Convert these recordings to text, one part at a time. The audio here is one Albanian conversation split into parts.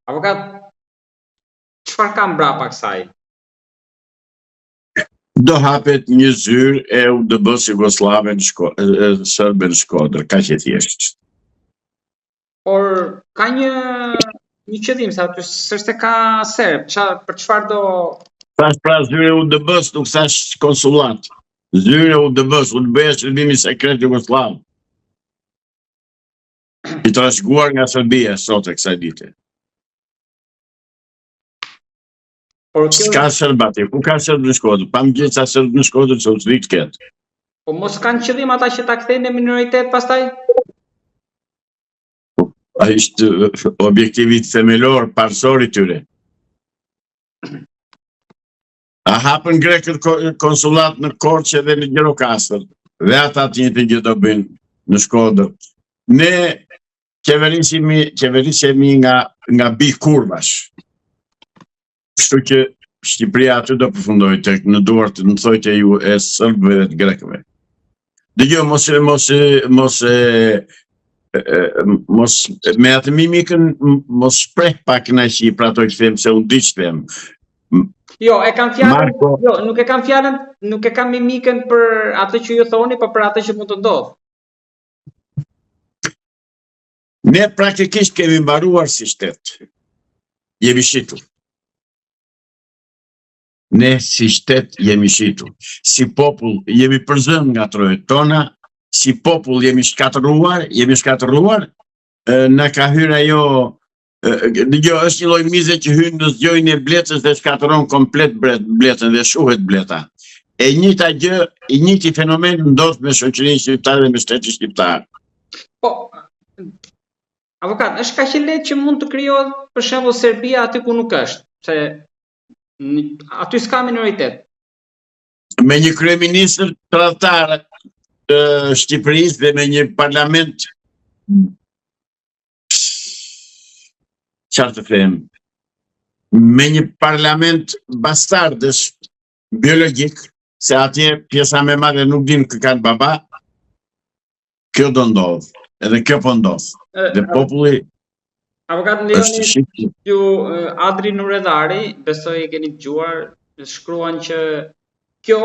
Avokat, çfarë ka mbrapa kësaj? Do hapet një zyrë e UDB-s Jugoslave sërbe në Shkodër, kaq e thjeshtë. Por ka një qëllim se aty s'është ka serb, për çfarë do Thash pra zyre e UDB-s, nuk thash konsullat. Zyre e UDB-s, UDB-s Shërbimi Sekret Jugoslav. I trashëguar nga Serbia sot e kësaj dite. Por kjo S'ka Serb atje, ku ka Serb në Shkodër? Pa më gjithë sa Serb në Shkodër që të rikë ketë. po mos kanë qëllim ata që ta kthejnë në minoritet pastaj? A ishte objektivit themelor, parsor i tyre. A hapën grekët konsulat në Korçë dhe në Gjirokastër, dhe ata të njëjtën gjë do bëjnë në Shkodër. Ne qeverisemi nga bikurvash. Kështu që Shqipëria aty do përfundoj tek në duart në thojtë e ju e serbëve dhe të grekëve. Dëgjoj, mos me atë mimikën mos shpreh pak kënaqësi për ato që them se unë di ç'them. Jo, e kam fjalën, jo, nuk e kam fjalën, nuk e kam mimikën për atë që ju thoni, por për atë që mund të ndodh. Ne praktikisht kemi mbaruar si shtet. Jemi shitur. Ne si shtet jemi shitur. Si popull jemi përzën nga trojët tona, si popull jemi shkatëruar, na ka hyrë ajo, është një lloj mize që hyn në zgjojnë e blecës dhe shkatëron komplet blecën dhe shuhet bleta. E njëjta gjë, i njëjti fenomen ndodh me shoqërinë shqiptare dhe me shtetin shqiptar. Po, avokat, është kaq e lehtë që mund të krijohet për shembull Serbia aty ku nuk është, se aty s'ka minoritet. Me një kryeministër tradhtar të Shqipërisë dhe me një parlament çfarë të them, me një parlament bastardësh biologjik, se atje pjesa më e madhe nuk din kë kanë baba, kjo do ndodh, edhe kjo po ndodh. Dhe populli Avokat Leoni, ju Adri Nuredari, besoj e keni dëgjuar, shkruan që kjo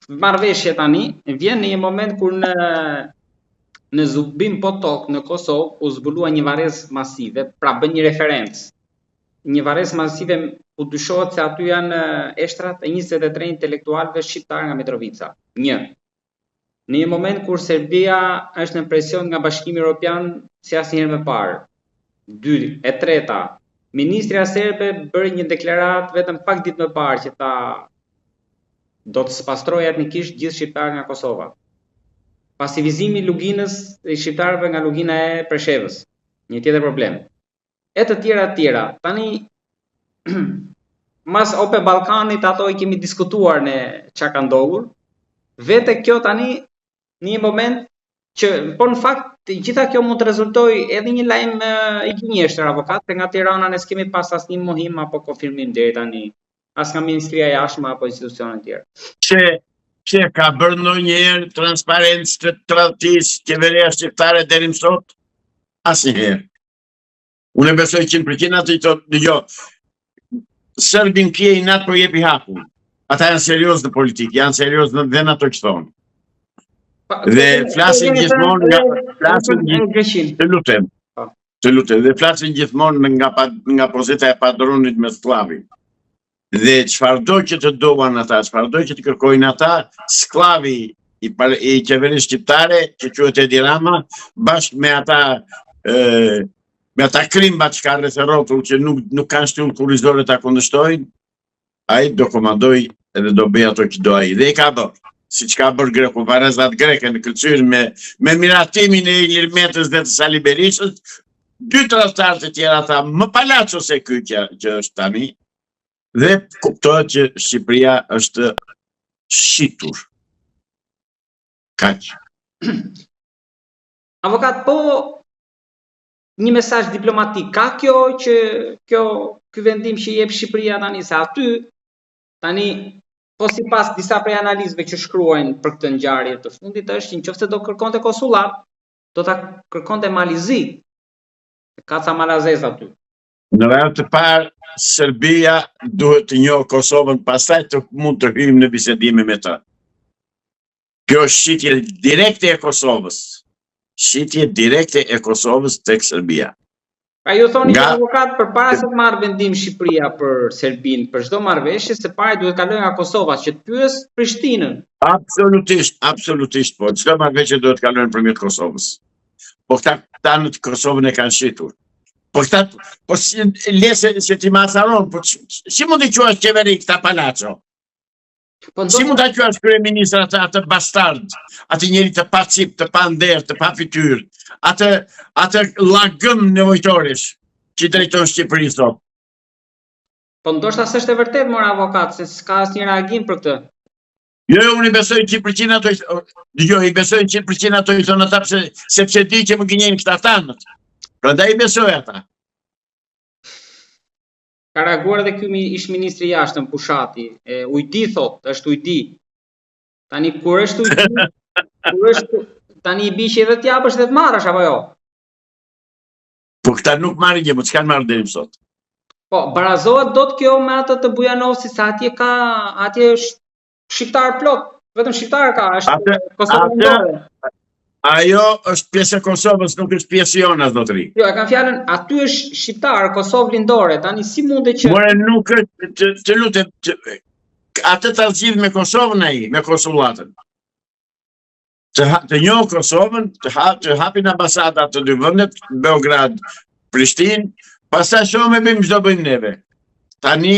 marrëveshje tani vjen në një moment kur në Zubin Potok në Kosovë u zbulua një varrezë masive, pra bën një referencë. Një varrezë masive ku dyshohet se aty janë eshtrat e 23 intelektualëve shqiptar nga Mitrovica. Një. Në një moment kur Serbia është në presion nga Bashkimi Evropian si asnjëherë më parë. 2. E treta, ministrja serbe bëri një deklaratë vetëm pak ditë më parë që do të spastrojë etnikisht gjithë shqiptarët nga Kosova. Pasivizimi i luginës e shqiptarëve nga lugina e Preshevës, një tjetër problem. E të tjera. Tani mas Ope Ballkanit ato i kemi diskutuar ne çka ka ndodhur. Vete kjo tani në një moment që po në fakt gjitha kjo mund të rezultojë edhe një lajm i gënjeshtër, avokat, se nga Tirana ne s'kemi pas asnjë mohim apo konfirmim deri tani, as nga Ministria e Jashtme apo institucionet tjera. Që ka bërë ndonjëherë transparencë të tradhtisë qeveria shqiptare deri më sot? Asnjëherë. Unë besoj 100% atë i thotë, dëgjoj, Serbin kje i natë për jepi hapun. Ata janë serios në politikë, janë serios në dhe në ato që thonë. Dhe flasin gjithmonë dhe flasin gjithmonë nga pozita e padronit me sklavin. Dhe çfarëdo që të duan ata, çfarëdo që të kërkojnë ata, sklavi i qeverisë shqiptare, që quhet Edi Rama, bashkë me ata krimbat që ka rreth rrotull që nuk kanë shtyllë kurrizore ta kundërshtojnë, ai do komandoj edhe do bëj ato që do ai. Dhe i ka bërë. Si që ka bërë Greku, varezat greke në Kërcyr me miratimin e Ilir Metës dhe të Sali Berishës, 2 tradhtarë të tjera tha, më palaco se ky që është tani, dhe kuptohet që Shqipëria është shitur. Kaq. Avokat, po një mesazh diplomatik ka ky vendim që jep Shqipëria tani, se aty tani po sipas disa prej analizëve që shkruajnë për këtë ngjarje të fundit është që nëse do kërkonte konsullat, do ta kërkonte Malizi. Ka ca malazez aty. Në radhë të parë, Serbia duhet të njohë Kosovën, pastaj të mund të hyjmë në bisedime me ta. Kjo është shitje direkte e Kosovës. Shitje direkte e Kosovës tek Serbia. Pra ju thoni që avokat përpara se të marrë vendim Shqipëria për Serbinë, për çdo marrëveshje, së pari duhet kalojë nga Kosova, që të pyes Prishtinën. Absolutisht po. Çdo marrëveshje duhet kalojnë përmjet Kosovës. Po këta në Kosovën e kanë shitur. Po lese që ti masaron, po si mund të quash qeveri këta palaco? Si mund të quash kryeministra atë bastard, atë njeri të pa cip, të pa nder, të pa fytyrë, atë lagëm nevojtorish që drejton Shqipërisë sot? Po ndoshta s'është e vërtetë, mora avokat, se s'ka asnjë reagim për këtë. Jo, unë i besoj 100% ato, i besoj 100% ato i thonë ata sepse di që më gënjejnë këta tanët. Prandaj i besoj ata. Ka reaguar edhe ky ish ministri i jashtëm Pushati. Ujdi thot, është ujdi. Tani kur është ujdi, tani i biqe edhe t'japësh dhe të marrësh apo jo? Po këta nuk marrin gjë, po çka marrin deri më sot? Po, barazohet dot kjo me atë të Bujanovsit, se atje është shqiptar plot, vetëm shqiptar ka, është Kosovë. Ajo është pjesë e Kosovës, nuk është pjesë jona, zotëri. Jo, e kam fjalën, aty është shqiptar, Kosovë lindore, tani si mundet që... More nuk është, të lutem, atë të zgjidh me Kosovën ai, me konsullatën. Të njohë Kosovën, të hapin ambasadat të dy vendet, Beograd, Prishtinë, pastaj shohim me bëjmë çdo bëjmë neve. Tani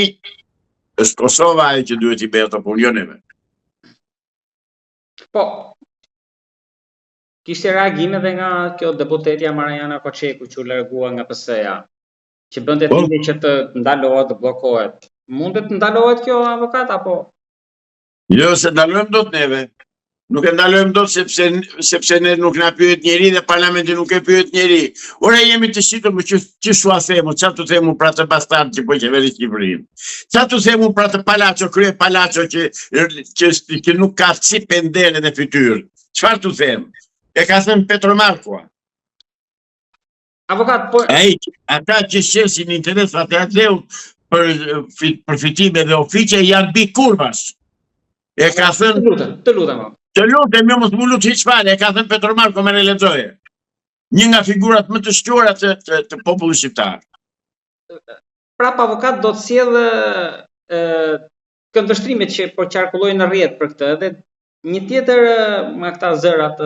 është Kosova ajo që duhet i bëhet apo jo neve. Po, kishte reagime dhe nga kjo deputetja Marajana Koçeku që u largua nga PS-ja, që bënte thirrje që të ndalohet, të bllokohet. Mundet të ndalohet kjo, avokat, apo? Jo, se ndalojmë dot neve. Nuk e ndalojmë dot sepse ne nuk na pyet njeri dhe parlamenti nuk e pyet njeri. Ora jemi të shitur me që shua themu, çfarë të themu për atë bastard që po qeveri Shqipërinë. Çfarë të themu për atë palaco, krye palaco që nuk ka si pendere dhe fytyrë. Çfarë të them? E ka thënë Petromarkua. Avokat, po... Ata që shesin interes patrioteu për fitime dhe ofiqe janë bi kurvash. E ka thënë... Të lutem. Të lutem, jo mos mu lut hiç fare, e ka thënë Petromarko me lexoje. Një nga figurat më të shquara të popullit shqiptar. Prap avokat do të sjellë këndvështrimet që po qarkullojnë në rrjet për këtë, dhe një tjetër nga këta zërat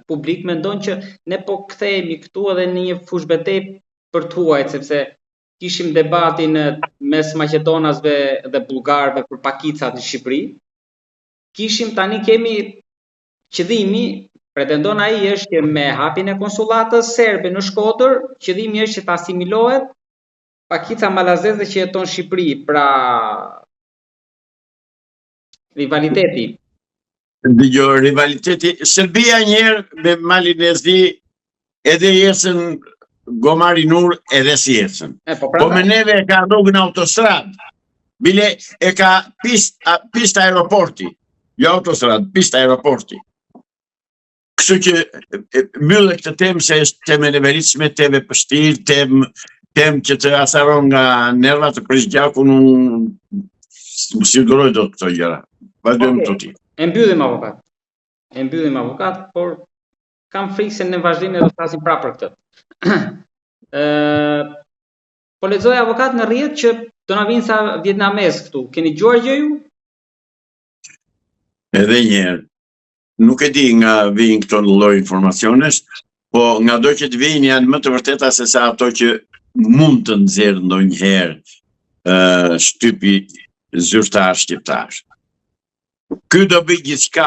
publik mendon që ne po kthehemi këtu edhe në një fush betejë për të huajt, sepse kishim debatin mes maqedonasve dhe bullgarëve për pakicat në Shqipëri. Tani kemi qëllimi, pretendon ai është që me hapjen e konsullatës serbe në Shkodër, qëllimi është që të asimilohet pakica malazeze që jeton në Shqipëri, pra rivaliteti. Dëgjoj, rivaliteti, Serbia njëherë me Malinezi edhe jesën Gomarinur edhe si jesën. Po me neve e ka rrugën autostradë, bile e ka pista aeroporti. Jo autostradë, pista aeroporti. Kështu që mbyllë këtë temë se është temë e neveritshme, temë e vështirë, temë që të asaron nga nervat të Krishgjakun, më siguroj do këto gjëra. Vazhdojmë të ti. E mbyllim avokat, por kam frikë se në vazhdim do të flasim prapë për këtë. Po lexoj avokat në rrjet që do na vinë sa vietnamez këtu. Keni dëgjuar gjë ju? Edhe njerë, nuk e di nga vijnë këto lloj informacionesh, po nga do që të vijnë janë më të vërteta se sa ato që mund të nxjerrë ndonjëherë shtypi zyrtar shqiptar. Ky do bëj gjithçka.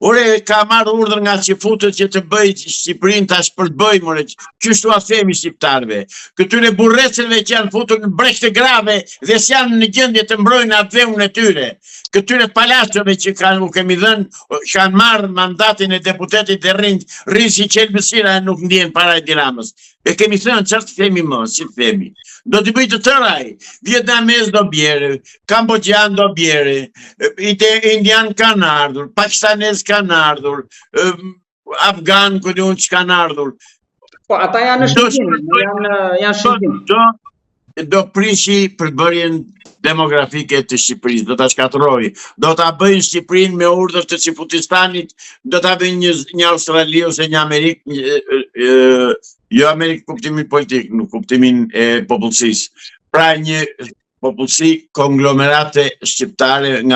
Ore ka marrë urdhër nga qifutët që të bëj Shqipërinë tash për të bëj, more. Qështu a themi shqiptarëve? Këtyre burrecëve që janë futur në brekte grave dhe s'janë në gjendje të mbrojnë atë dheun e tyre. Këtyre palacove që u kemi dhënë, kanë marrë mandatin e deputetit dhe rrinë si qelbësira e nuk ndjen para e Tiranës. E kemi thënë çfarë të themi më, si të themi. Do t'i bëjtë të raj, vietnamez do bjerë, kambodjan do bjerë, indian kanë ardhur, pakistanez kanë ardhur, afgan këtë unë që kanë ardhur. Po, ata janë në shqiptim, janë shqiptim. Do prishi përbërjen demografike të Shqipërisë, do ta shkatërrojë, do ta bëjnë Shqipërinë me urdhër të Çifutistanit, do ta bëjnë një Australi ose një Amerikë, jo Amerikë kuptimin politik, në kuptimin e popullsisë. Pra një popullsi konglomerate shqiptare nga